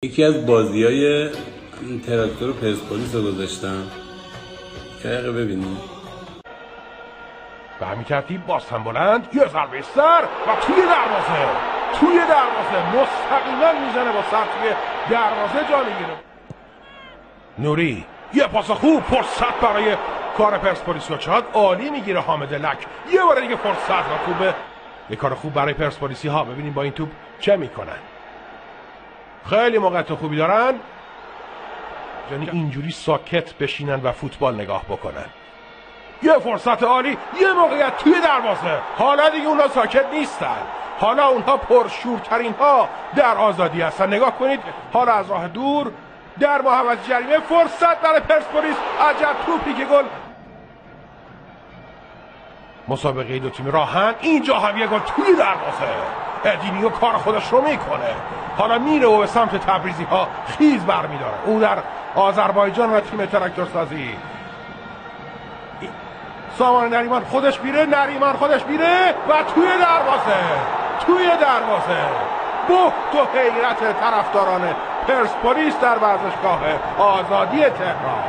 یکی از بازی‌های تراکتور پرسپولیس رو گذاشتم که دقیقه ببینیم. به همین ترتیب باز هم بلند یه ضربه سر و توی دروازه مستقیما میزنه با سر توی دروازه جا میگیره. نوری یه پاس خوب، فرصت برای کار پرسپولیس رو چقدر عالی میگیره حامد لک. یه بار دیگه فرصت و خوبه، یه کار خوب برای پرسپولیسی ها. ببینیم با این توپ چه میکنن. خیلی موقعیت خوبی دارن، یعنی اینجوری ساکت بشینن و فوتبال نگاه بکنن. یه فرصت عالی، یه موقعیت توی دروازه. حالا دیگه اونا ساکت نیستن، حالا اونها پرشورترین ها در آزادی هستن. نگاه کنید حالا از راه دور در محوطه جریمه فرصت برای پرسپولیس. عجب توپی که گل. مسابقه دو تیمی راهن، اینجا هم یه گل توی دروازه. ادینیو کار خودش رو میکنه، حالا میره و به سمت تبریزی ها خیز برمیداره. او در آذربایجان و تیم تراکتور سازی. سامان نریمان خودش میره و توی دروازه بهت و حیرت طرفداران پرسپولیس در ورزشگاه آزادی تهران.